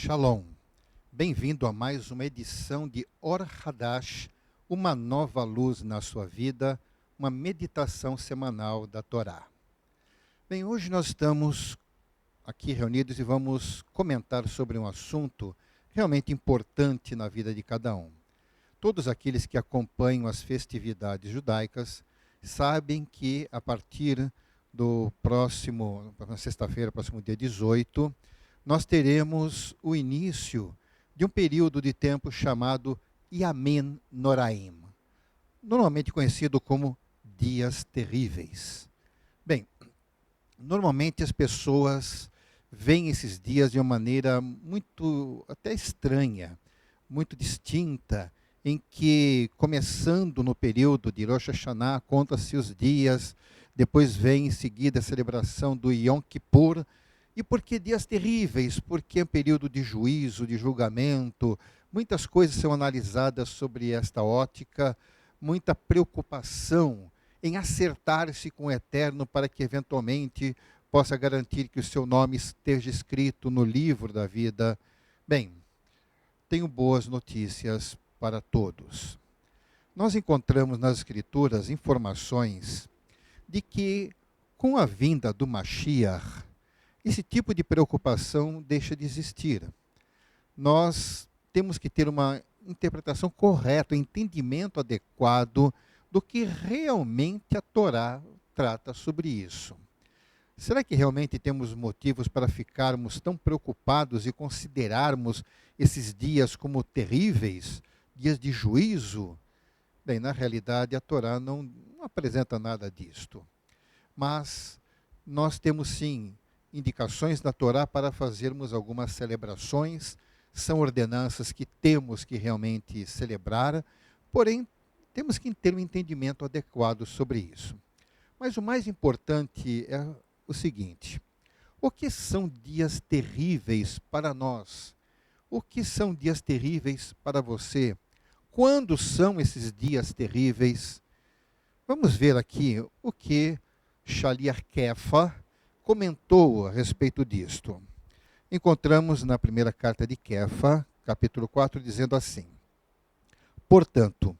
Shalom. Bem-vindo a mais uma edição de Or Hadash, uma nova luz na sua vida, uma meditação semanal da Torá. Bem, hoje nós estamos aqui reunidos e vamos comentar sobre um assunto realmente importante na vida de cada um. Todos aqueles que acompanham as festividades judaicas sabem que a partir do sexta-feira, próximo dia 18, nós teremos o início de um período de tempo chamado Yamin Noraim, normalmente conhecido como dias terríveis. Bem, normalmente as pessoas veem esses dias de uma maneira muito até estranha, muito distinta, em que, começando no período de Rosh Hashanah, conta-se os dias, depois vem em seguida a celebração do Yom Kippur. E por que dias terríveis? Porque é um período de juízo, de julgamento, muitas coisas são analisadas sobre esta ótica, muita preocupação em acertar-se com o Eterno para que eventualmente possa garantir que o seu nome esteja escrito no livro da vida. Bem, tenho boas notícias para todos. Nós encontramos nas Escrituras informações de que, com a vinda do Mashiach, esse tipo de preocupação deixa de existir. Nós temos que ter uma interpretação correta, um entendimento adequado do que realmente a Torá trata sobre isso. Será que realmente temos motivos para ficarmos tão preocupados e considerarmos esses dias como terríveis, dias de juízo? Bem, na realidade, a Torá não apresenta nada disto. Mas nós temos sim indicações da Torá para fazermos algumas celebrações, são ordenanças que temos que realmente celebrar, porém, temos que ter um entendimento adequado sobre isso. Mas o mais importante é o seguinte: o que são dias terríveis para nós? O que são dias terríveis para você? Quando são esses dias terríveis? Vamos ver aqui o que Shaliach Kefa comentou a respeito disto. Encontramos na primeira carta de Kefa, capítulo 4, dizendo assim: portanto,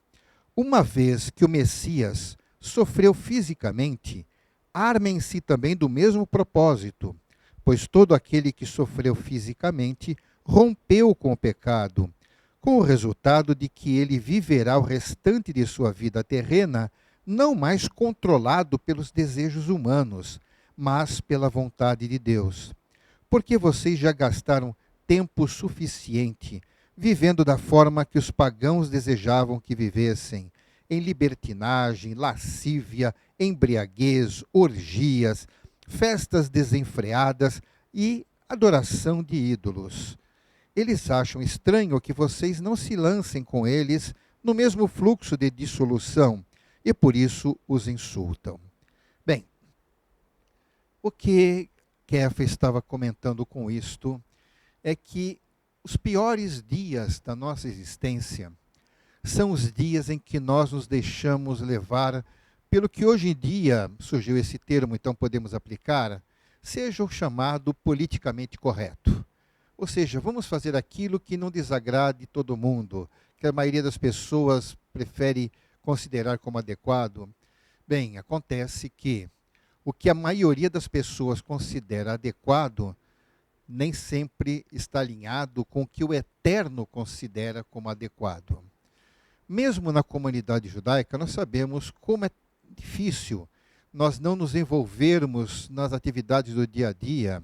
uma vez que o Messias sofreu fisicamente, armem-se também do mesmo propósito, pois todo aquele que sofreu fisicamente rompeu com o pecado, com o resultado de que ele viverá o restante de sua vida terrena não mais controlado pelos desejos humanos, mas pela vontade de Deus. Porque vocês já gastaram tempo suficiente vivendo da forma que os pagãos desejavam que vivessem, em libertinagem, lascívia, embriaguez, orgias, festas desenfreadas e adoração de ídolos. Eles acham estranho que vocês não se lancem com eles no mesmo fluxo de dissolução e por isso os insultam. Bem, o que Kefa estava comentando com isto é que os piores dias da nossa existência são os dias em que nós nos deixamos levar pelo que hoje em dia surgiu esse termo, então podemos aplicar, seja o chamado politicamente correto. Ou seja, vamos fazer aquilo que não desagrade todo mundo, que a maioria das pessoas prefere considerar como adequado. Bem, acontece que o que a maioria das pessoas considera adequado nem sempre está alinhado com o que o Eterno considera como adequado. Mesmo na comunidade judaica, nós sabemos como é difícil nós não nos envolvermos nas atividades do dia a dia.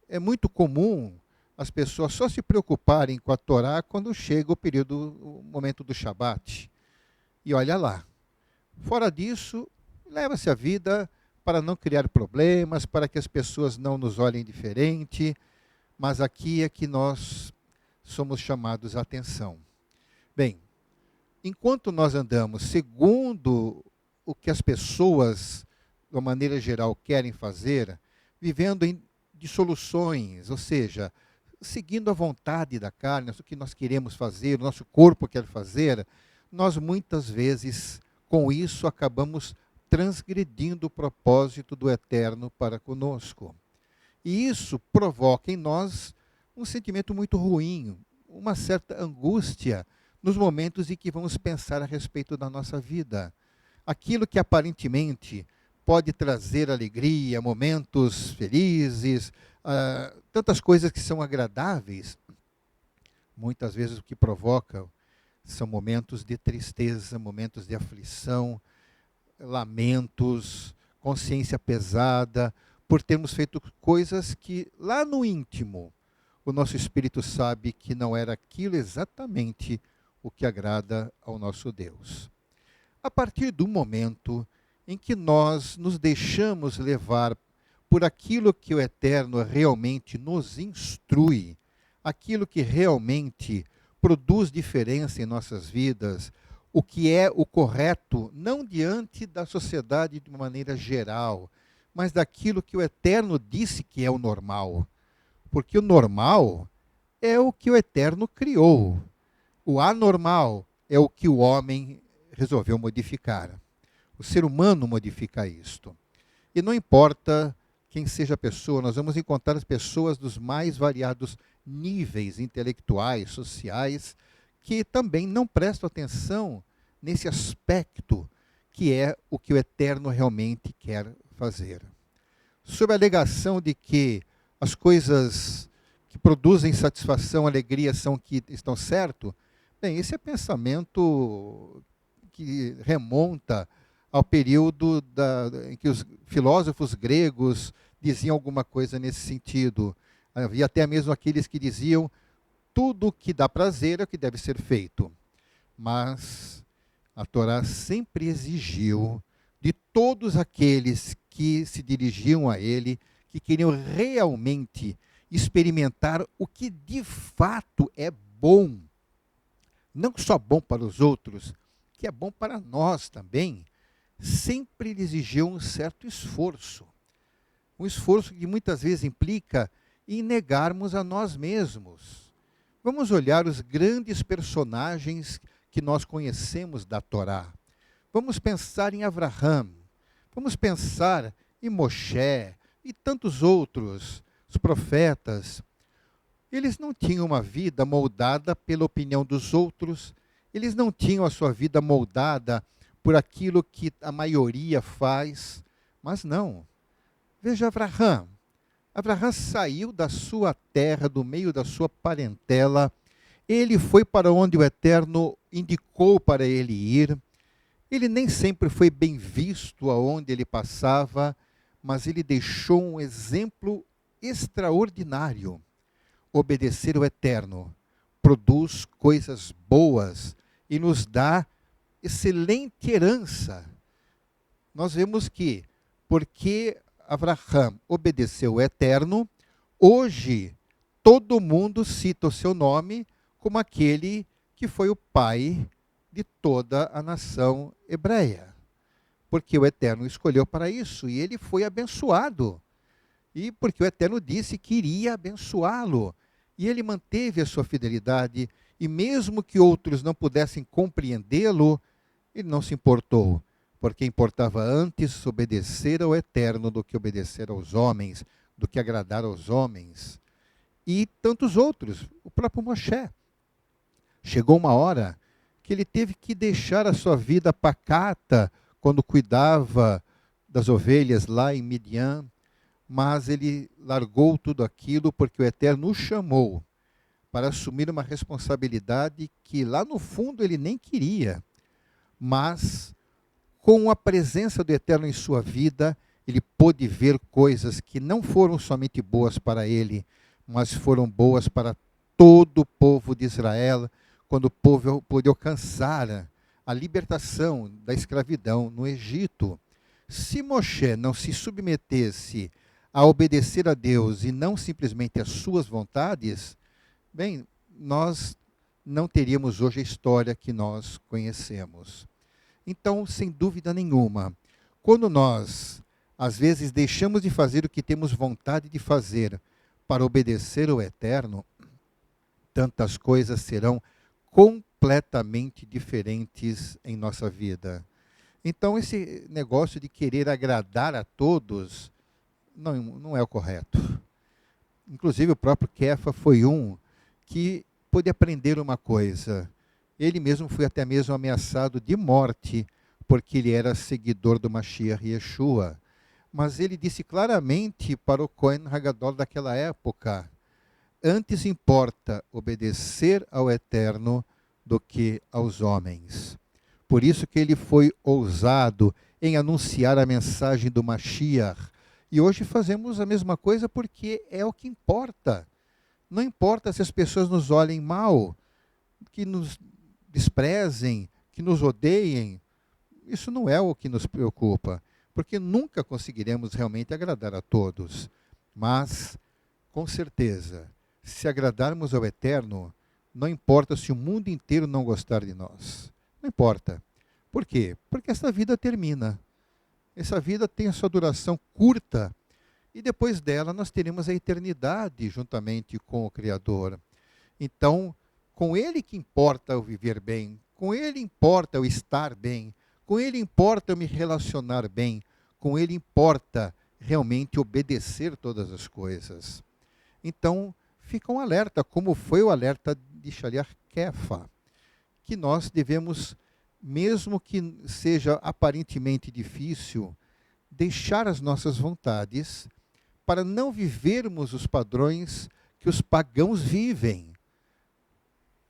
É muito comum as pessoas só se preocuparem com a Torá quando chega o momento do Shabat. E olha lá, fora disso, leva-se a vida para não criar problemas, para que as pessoas não nos olhem diferente, mas aqui é que nós somos chamados a atenção. Bem, enquanto nós andamos segundo o que as pessoas, de uma maneira geral, querem fazer, vivendo em dissoluções, ou seja, seguindo a vontade da carne, o que nós queremos fazer, o nosso corpo quer fazer, nós muitas vezes, com isso, acabamos transgredindo o propósito do Eterno para conosco. E isso provoca em nós um sentimento muito ruim, uma certa angústia nos momentos em que vamos pensar a respeito da nossa vida. Aquilo que aparentemente pode trazer alegria, momentos felizes, tantas coisas que são agradáveis, muitas vezes o que provoca são momentos de tristeza, momentos de aflição, lamentos, consciência pesada, por termos feito coisas que lá no íntimo o nosso espírito sabe que não era aquilo exatamente o que agrada ao nosso Deus. A partir do momento em que nós nos deixamos levar por aquilo que o Eterno realmente nos instrui, aquilo que realmente produz diferença em nossas vidas, o que é o correto, não diante da sociedade de uma maneira geral, mas daquilo que o Eterno disse que é o normal. Porque o normal é o que o Eterno criou. O anormal é o que o homem resolveu modificar. O ser humano modifica isto. E não importa quem seja a pessoa, nós vamos encontrar as pessoas dos mais variados níveis intelectuais, sociais, que também não prestam atenção nesse aspecto que é o que o Eterno realmente quer fazer. Sob a alegação de que as coisas que produzem satisfação, alegria, são que estão certo, bem, esse é pensamento que remonta ao período em que os filósofos gregos diziam alguma coisa nesse sentido. Havia até mesmo aqueles que diziam tudo que dá prazer é o que deve ser feito. Mas a Torá sempre exigiu de todos aqueles que se dirigiam a ele, que queriam realmente experimentar o que de fato é bom, não só bom para os outros, que é bom para nós também, sempre exigiu um certo esforço. Um esforço que muitas vezes implica em negarmos a nós mesmos. Vamos olhar os grandes personagens que nós conhecemos da Torá. Vamos pensar em Avraham, vamos pensar em Moshe e tantos outros, os profetas. Eles não tinham uma vida moldada pela opinião dos outros, eles não tinham a sua vida moldada por aquilo que a maioria faz, mas não. Veja Avraham. Avraham saiu da sua terra, do meio da sua parentela, ele foi para onde o Eterno indicou para ele ir. Ele nem sempre foi bem visto aonde ele passava, mas ele deixou um exemplo extraordinário. Obedecer ao Eterno produz coisas boas e nos dá excelente herança. Nós vemos que, porque Avraham obedeceu o Eterno, hoje todo mundo cita o seu nome como aquele que foi o pai de toda a nação hebreia. Porque o Eterno escolheu para isso e ele foi abençoado. E porque o Eterno disse que iria abençoá-lo. E ele manteve a sua fidelidade, e mesmo que outros não pudessem compreendê-lo, ele não se importou, porque importava antes obedecer ao Eterno do que obedecer aos homens, do que agradar aos homens. E tantos outros, o próprio Moshe. Chegou uma hora que ele teve que deixar a sua vida pacata quando cuidava das ovelhas lá em Midian, mas ele largou tudo aquilo porque o Eterno o chamou para assumir uma responsabilidade que lá no fundo ele nem queria, mas com a presença do Eterno em sua vida, ele pôde ver coisas que não foram somente boas para ele, mas foram boas para todo o povo de Israel, quando o povo pôde alcançar a libertação da escravidão no Egito. Se Moshe não se submetesse a obedecer a Deus e não simplesmente às suas vontades, bem, nós não teríamos hoje a história que nós conhecemos. Então, sem dúvida nenhuma, quando nós, às vezes, deixamos de fazer o que temos vontade de fazer para obedecer ao Eterno, tantas coisas serão completamente diferentes em nossa vida. Então, esse negócio de querer agradar a todos não é o correto. inclusive o próprio Kefa foi um que pôde aprender uma coisa. Ele mesmo foi até mesmo ameaçado de morte, porque ele era seguidor do Mashiach Yeshua. Mas ele disse claramente para o Cohen Hagadol daquela época: antes importa obedecer ao Eterno do que aos homens. Por isso que ele foi ousado em anunciar a mensagem do Mashiach. E hoje fazemos a mesma coisa porque é o que importa. Não importa se as pessoas nos olhem mal, que nos desprezem, que nos odeiem. Isso não é o que nos preocupa, porque nunca conseguiremos realmente agradar a todos. Mas, com certeza, se agradarmos ao Eterno, não importa se o mundo inteiro não gostar de nós. Não importa. Por quê? Porque essa vida termina. Essa vida tem a sua duração curta. E depois dela nós teremos a eternidade juntamente com o Criador. Então, com Ele que importa o viver bem, com Ele importa o estar bem, com Ele importa eu me relacionar bem, com Ele importa realmente obedecer todas as coisas. Então, fica um alerta, como foi o alerta de Shaliach Kefa, que nós devemos, mesmo que seja aparentemente difícil, deixar as nossas vontades para não vivermos os padrões que os pagãos vivem.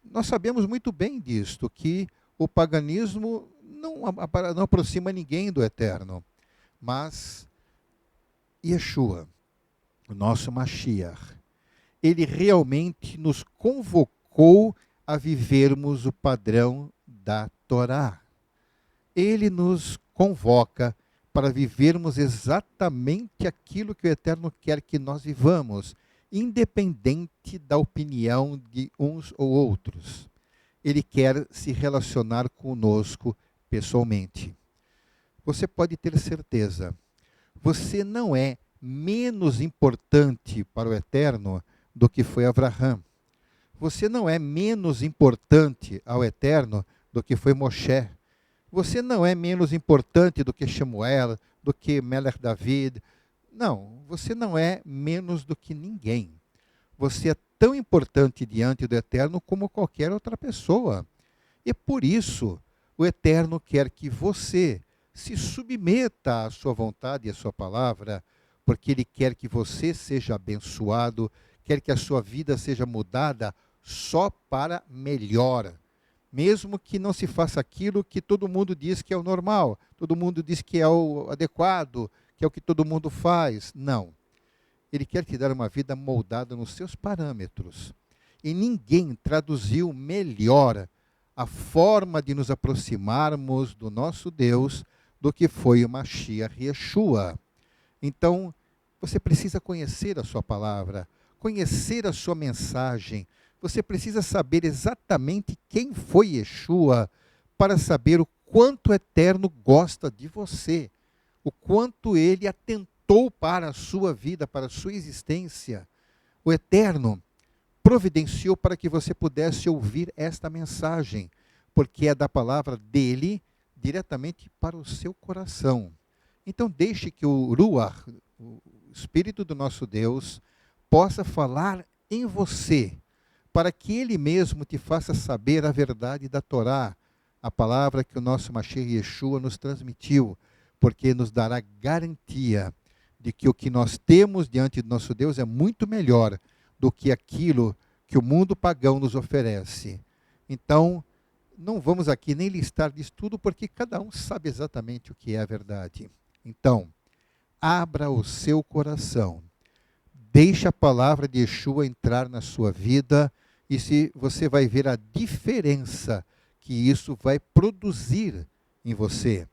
Nós sabemos muito bem disto, que o paganismo não aproxima ninguém do Eterno, mas Yeshua, o nosso Mashiach, ele realmente nos convocou a vivermos o padrão da Torá. Ele nos convoca para vivermos exatamente aquilo que o Eterno quer que nós vivamos, independente da opinião de uns ou outros. Ele quer se relacionar conosco pessoalmente. Você pode ter certeza, você não é menos importante para o Eterno do que foi Abraham. Você não é menos importante ao Eterno do que foi Moshe. Você não é menos importante do que Shemuel, do que Melech David. Não, você não é menos do que ninguém. Você é tão importante diante do Eterno como qualquer outra pessoa. E por isso, o Eterno quer que você se submeta à sua vontade e à sua palavra, porque Ele quer que você seja abençoado, quer que a sua vida seja mudada só para melhor. Mesmo que não se faça aquilo que todo mundo diz que é o normal, todo mundo diz que é o adequado, que é o que todo mundo faz. Não. Ele quer te dar uma vida moldada nos seus parâmetros. E ninguém traduziu melhor a forma de nos aproximarmos do nosso Deus do que foi o Mashiach Yeshua. Então, você precisa conhecer a sua palavra, conhecer a sua mensagem. Você precisa saber exatamente quem foi Yeshua para saber o quanto o Eterno gosta de você, o quanto Ele atentou para a sua vida, para a sua existência. O Eterno providenciou para que você pudesse ouvir esta mensagem, porque é da palavra dele diretamente para o seu coração. Então deixe que o Ruach, o Espírito do nosso Deus, possa falar em você, para que Ele mesmo te faça saber a verdade da Torá, a palavra que o nosso Mashiach Yeshua nos transmitiu, porque nos dará garantia de que o que nós temos diante do nosso Deus é muito melhor do que aquilo que o mundo pagão nos oferece. Então, não vamos aqui nem listar disso tudo, porque cada um sabe exatamente o que é a verdade. Então, abra o seu coração, deixe a palavra de Yeshua entrar na sua vida, e se você vai ver a diferença que isso vai produzir em você.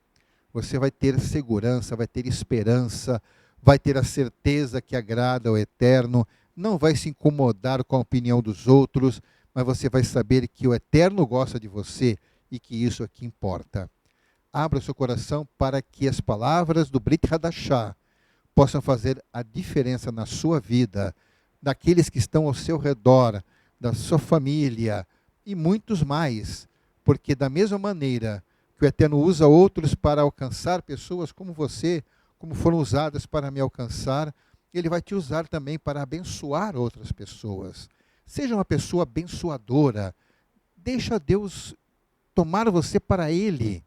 Você vai ter segurança, vai ter esperança, vai ter a certeza que agrada ao Eterno, não vai se incomodar com a opinião dos outros, mas você vai saber que o Eterno gosta de você e que isso é que importa. Abra o seu coração para que as palavras do Brit Hadashah possam fazer a diferença na sua vida, daqueles que estão ao seu redor, da sua família e muitos mais, porque da mesma maneira que o Eterno usa outros para alcançar pessoas como você, como foram usadas para me alcançar, Ele vai te usar também para abençoar outras pessoas. Seja uma pessoa abençoadora. Deixa Deus tomar você para Ele,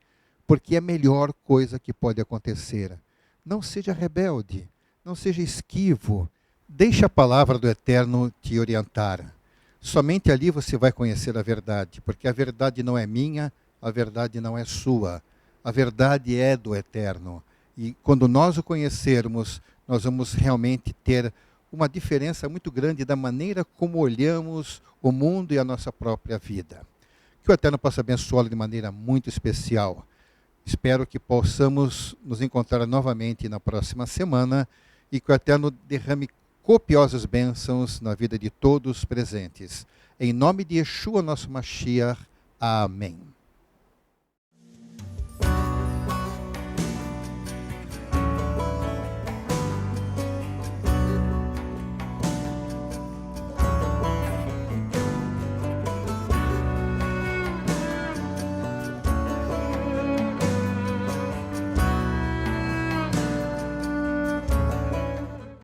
porque é a melhor coisa que pode acontecer. Não seja rebelde, não seja esquivo. Deixe a palavra do Eterno te orientar. Somente ali você vai conhecer a verdade, porque a verdade não é minha, a verdade não é sua. A verdade é do Eterno. E quando nós o conhecermos, nós vamos realmente ter uma diferença muito grande da maneira como olhamos o mundo e a nossa própria vida. Que o Eterno possa abençoá-lo de maneira muito especial. Espero que possamos nos encontrar novamente na próxima semana e que o Eterno derrame copiosas bênçãos na vida de todos presentes. Em nome de Yeshua, nosso Mashiach. Amém.